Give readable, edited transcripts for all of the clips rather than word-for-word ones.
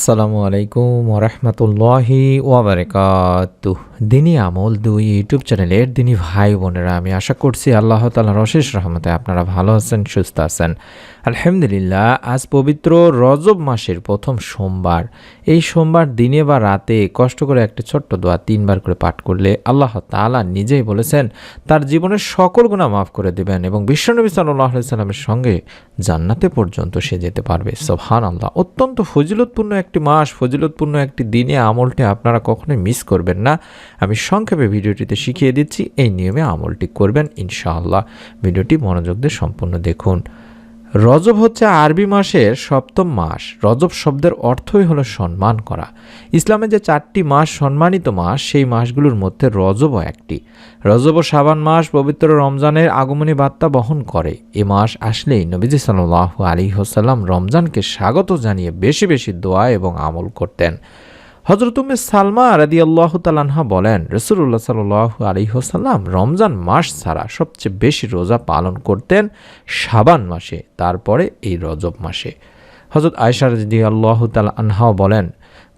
আসসালামু আলাইকুম ওরহমতুল্লাহি ওয়াবারাকাতুহ। দিনী আমল 2 ইউটিউব চ্যানেলের দিনী ভাই বোনেরা, আমি আশা করছি আল্লাহ তাআলার অশেষ রহমতে আপনারা ভালো আছেন, সুস্থ আছেন। আলহামদুলিল্লাহ। আজ পবিত্র রজব মাসের প্রথম সোমবার। এই সোমবার দিনে বা রাতে কষ্ট করে একটি ছোট্ট দোয়া 3 বার করে পাঠ করলে আল্লাহ তাআলা নিজেই বলেছেন তার জীবনের সকল গুনাহ মাফ করে দেবেন এবং বিশ্বনবী সাল্লাল্লাহু আলাইহি সাল্লামের সঙ্গে জান্নাতে পর্যন্ত সে যেতে পারবে। সুবহানাল্লাহ। অত্যন্ত ফজিলতপূর্ণ একটি মাস, ফজিলতপূর্ণ একটি দিনে আমলটি আপনারা কখনোই মিস করবেন না। আমি সংক্ষেপে ভিডিওটিতে শিখিয়ে দিচ্ছি, এই নিয়মে আমলটি করবেন ইনশাআল্লাহ। ভিডিওটি মনোযোগ দিয়ে সম্পূর্ণ দেখুন। রজব হচ্ছে আরবি মাসের 7ম মাস। রজব শব্দের অর্থই হলো সম্মান করা। ইসলামে যে 4টি মাস সম্মানিত মাস, সেই মাসগুলোর মধ্যে রজবও একটি। রজব ও শাবান মাস পবিত্র রমজানের আগমনী বার্তা বহন করে। এ মাস আসলেই নবীজি সাল্লাল্লাহু আলাইহি ওয়াসাল্লাম রমজানকে স্বাগত জানিয়ে বেশি বেশি দোয়া এবং আমল করতেন। হযরত উম্মে সালমা রাদিয়াল্লাহু তাআলা আনহা বলেন, রাসূলুল্লাহ সাল্লাল্লাহু আলাইহি ওয়াসাল্লাম রমজান মাস ছাড়া সবচেয়ে বেশি রোজা পালন করতেন শাবান মাসে, তারপরে এই রজব মাসে। হযরত আয়েশা রাদিয়াল্লাহু তাআলা আনহাও বলেন,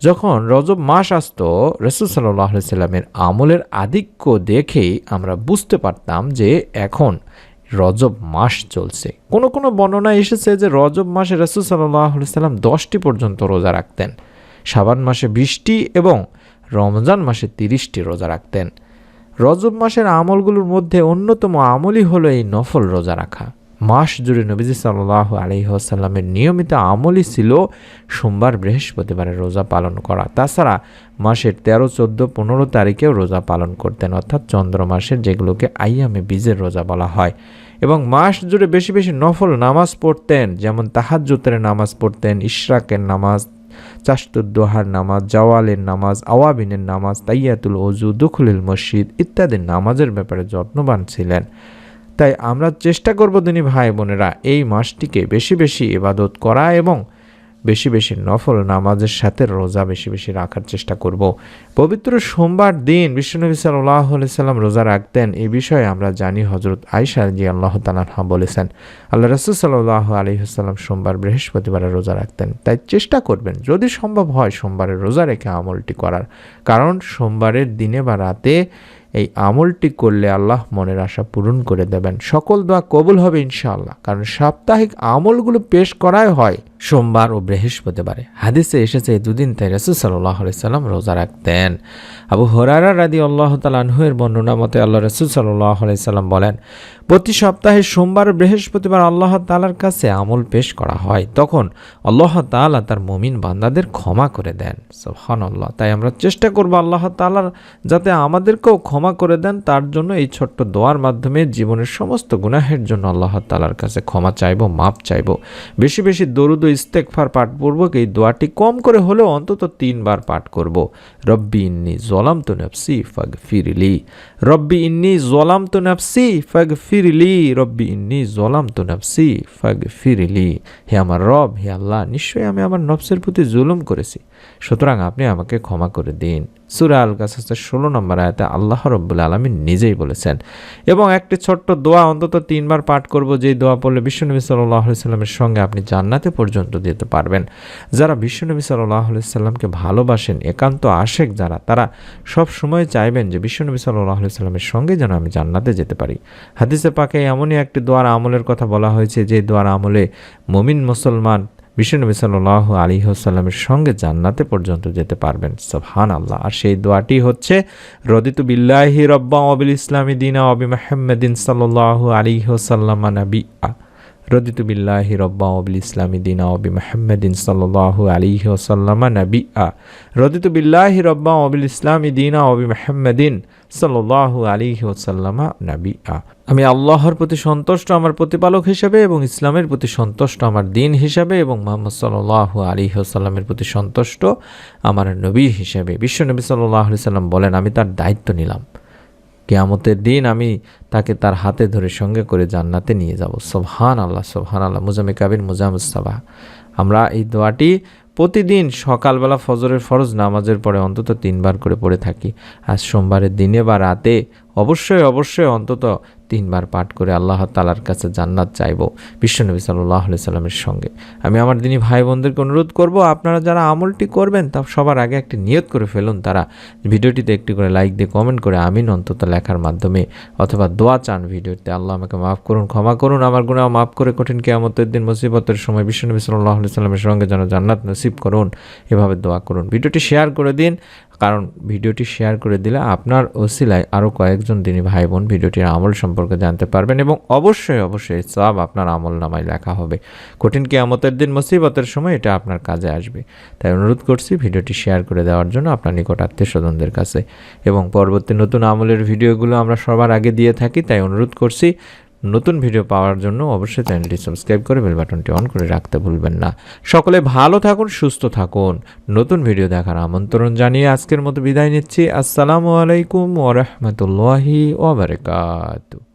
যখন রজব মাস আসতো রাসূল সাল্লাল্লাহু আলাইহি সাল্লামের আমলের আধিক্য দেখেই আমরা বুঝতে পারতাম যে এখন রজব মাস চলছে। কোনো কোনো বর্ণনায় এসেছে যে রজব মাসে রাসূল সাল্লাল্লাহু আলাইহি সাল্লাম 10টি পর্যন্ত রোজা রাখতেন, শাবান মাসে 20টি এবং রমজান মাসে 30টি রোজা রাখতেন। রজব মাসের আমলগুলোর মধ্যে অন্যতম আমলই হলো এই নফল রোজা রাখা। মাস জুড়ে নবীজি সাল্লাল্লাহু আলাইহি ওয়াসাল্লামের নিয়মিত আমলই ছিল সোমবার বৃহস্পতিবারের রোজা পালন করা। তাছাড়া মাসের 13, 14, 15 তারিখেও রোজা পালন করতেন, অর্থাৎ চন্দ্র মাসের, যেগুলোকে আইয়ামে বীজের রোজা বলা হয়। এবং মাস জুড়ে বেশি বেশি নফল নামাজ পড়তেন, যেমন তাহাজ্জুদের নামাজ পড়তেন, ইশরাকের নামাজ, চাশতুদ্দোহার নামাজ, জাওয়ালের নামাজ, আওয়াবিনের নামাজ, তাইয়াতুল ওযু, দুখুলুল মসজিদ ইত্যাদি নামাজের ব্যাপারে যত্নবান ছিলেন। তাই আমরা চেষ্টা করব দিনী ভাই বোনেরা এই মাসটিকে বেশি বেশি ইবাদত করা এবং বেশি বেশি নফল নামাজের সাথে রোজা বেশি বেশি রাখার চেষ্টা করব। পবিত্র সোমবার দিন বিশ্বনবী সাল্লাল্লাহু আলাইহি সাল্লাম রোজা রাখতেন। এই বিষয়ে আমরা জানি হযরত আয়েশা রাদিয়াল্লাহু তাআলা আনহা বলেছেন, আল্লাহ রাসূল সাল্লাল্লাহু আলাইহি ওয়াসাল্লাম সোমবার বৃহস্পতিবারে রোজা রাখতেন। তাই চেষ্টা করবেন যদি সম্ভব হয় সোমবারে রোজা রেখে আমলটি করার, কারণ সোমবারের দিনে বা রাতে এই আমলটি করলে আল্লাহ মনের আশা পূরণ করে দেবেন, সকল দোয়া কবুল হবে ইনশাআল্লাহ। কারণ সাপ্তাহিক আমলগুলো পেশ করাই হয় সোমবার ও বৃহস্পতিবারে। হাদিসে এসেছে এই দুদিন তাই রাসূল সাল্লাল্লাহু আলাইহি সাল্লাম রোজা রাখতেন। আবু হুরায়রা রাদিয়াল্লাহু তাআলা আনহু এর বর্ণনা মতে আল্লাহ রাসূল সাল্লাল্লাহু আলাইহি সাল্লাম বলেন, প্রতি সপ্তাহে সোমবার ও বৃহস্পতিবার আল্লাহ তাআলার কাছে আমল পেশ করা হয়, তখন আল্লাহ তাআলা তার মুমিন বান্দাদের ক্ষমা করে দেন। সুবহানাল্লাহ। তাই আমরা চেষ্টা করব আল্লাহ তাআলার যাতে আমাদেরকেও ক্ষমা করে দেন, তার জন্য এই ছোট্ট দোয়ার মাধ্যমে জীবনের সমস্ত গুনাহের জন্য আল্লাহ তাআলার কাছে ক্ষমা চাইব, মাপ চাইব। বেশি বেশি দরুদ ও ইস্তেগফার পাঠপূর্বক এই দোয়াটি কম করে হলেও অন্তত 3 বার পাঠ করব। রব্বি ইন্নী যালামতু নাফসি ফাগফিরলি, রব্বি ইন্নী যালামতু নাফসি ফাগফিরলি, রব্বি ইন্নী যালামতু নাফসি ফাগফিরলি। হে আমার রব, হে আল্লাহ, নিশ্চয়ই আমি আমার নফসের প্রতি জুলুম করেছি, সুতরাং আপনি আমাকে ক্ষমা করে দিন। সূরা আল কাসাসের 16 নম্বর আয়াতে আল্লাহ রাব্বুল আলামিন নিজেই বলেছেন। এবং একটি ছোট্ট দোয়া অন্তত 3 বার পাঠ করব, যেই দোয়া পড়লে বিশ্বনবী সাল্লাল্লাহু আলাইহি সাল্লামের সঙ্গে আপনি জান্নাতে পর্যন্ত যেতে পারবেন। যারা বিশ্বনবী সাল্লাল্লাহু আলাইহি সাল্লামকে ভালোবাসেন, একান্ত আশেক যারা, তারা সব সময় চাইবেন যে বিশ্বনবী সাল্লাল্লাহু আলাইহি সাল্লামের সঙ্গে যেন আমি জান্নাতে যেতে পারি। হাদিসে পাকে এমনই একটি দোয়ার আমলের কথা বলা হয়েছে যে দোয়ার আমলে মুমিন মুসলমান বিশ্বনবী সাল্লাল্লাহু আলাইহি ওয়াসাল্লামের সঙ্গে জান্নাতে পর্যন্ত যেতে পারবেন। সুবহানাল্লাহ। আর সেই দোয়াটি হচ্ছে, রদিতু বিল্লাহি রাব্বা ওয়া বিল ইসলামি দীনা ওয়া বিমুহাম্মাদিন সাল্লাল্লাহু আলাইহি ওয়াসাল্লাম নাবিয়্যা, রদিতু বিল্লাহি রাব্বা ওয়া বিল ইসলামি দীনা ওয়া বিমুহাম্মাদিন সাল্লাল্লাহু আলাইহি ওয়াসাল্লাম নাবিয়্যা, রদিতু বিল্লাহি রাব্বা ওয়া বিল ইসলামি দীনা ওয়া বিমুহাম্মাদিন সাল্লাল্লাহু আলাইহি ওয়াসাল্লাম নাবিয়্যা। আমি আল্লাহর প্রতি সন্তুষ্ট আমার প্রতিপালক হিসেবে এবং ইসলামের প্রতি সন্তুষ্ট আমার দিন হিসাবে এবং মুহাম্মদ সাল্লাল্লাহু আলাইহি ওয়াসাল্লামের প্রতি সন্তুষ্ট আমার নবী হিসেবে। বিশ্বনবী সাল্লাল্লাহু আলাইহি সাল্লাম বলেন, আমি তার দায়িত্ব নিলাম, কিয়ামতের দিন আমি তাকে তার হাতে ধরে সঙ্গে করে জান্নাতে নিয়ে যাব। সুবহানাল্লাহ, সুবহানাল্লাহ। মুজাম্মি কাবির মুজামুস-সাবাহ। আমরা এই দোয়াটি প্রতিদিন সকালবেলা ফজরের ফরজ নামাজের পরে অন্তত 3 বার করে পড়ে থাকি। আজ সোমবারের দিনে বা রাতে অবশ্যই অন্তত 3 বার পাঠ করে আল্লাহ তাআলার কাছে জান্নাত চাইব বিশ্বনবী সাল্লাল্লাহু আলাইহি সাল্লামের সঙ্গে। আমি আমার দিনী ভাই বোনদেরকে অনুরোধ করব, আপনারা যারা আমলটি করবেন তা সবার আগে একটি নিয়ত করে ফেলুন, তারা ভিডিওটিতে একটি করে লাইক দিয়ে কমেন্ট করে আমিন অন্তত লেখার মাধ্যমে, অথবা দোয়া চান ভিডিওতে, আল্লাহ আমাকে মাফ করুন, ক্ষমা করুন, আমার গুনাহ মাফ করে কঠিন কিয়ামতের দিন মুসিবতের সময় বিশ্বনবী সাল্লাল্লাহু আলাইহি সাল্লামের সঙ্গে যেন জান্নাত নসিব করুন, এভাবে দোয়া করুন। ভিডিওটি শেয়ার করে দিন, কারণ ভিডিওটি শেয়ার করে দিলে আপনার ওসিলায় আরও কয়েকজন দিনী ভাই বোন ভিডিওটির আমল সম্পর্কে জানতে পারবেন, এবং অবশ্যই সব আপনার আমল নামায় লেখা হবে। কঠিন কিয়ামতের দিন মুসিবতের সময় এটা আপনার কাজে আসবে। তাই অনুরোধ করছি ভিডিওটি শেয়ার করে দেওয়ার জন্য আপনার নিকট আত্মীয় স্বজনদের কাছে, এবং পরবর্তী নতুন আমলের ভিডিওগুলো আমরা সবার আগে দিয়ে থাকি, তাই অনুরোধ করছি নতুন ভিডিও পাওয়ার জন্য অবশ্যই চ্যানেলটি সাবস্ক্রাইব করে বেল বাটনটি অন করে রাখতে ভুলবেন না। সকলে ভালো থাকুন, সুস্থ থাকুন। নতুন ভিডিও দেখার আমন্ত্রণ জানিয়ে আজকের মতো বিদায় নিচ্ছি। আসসালামু আলাইকুম ওয়া রাহমাতুল্লাহি ওয়া বারাকাতুহু।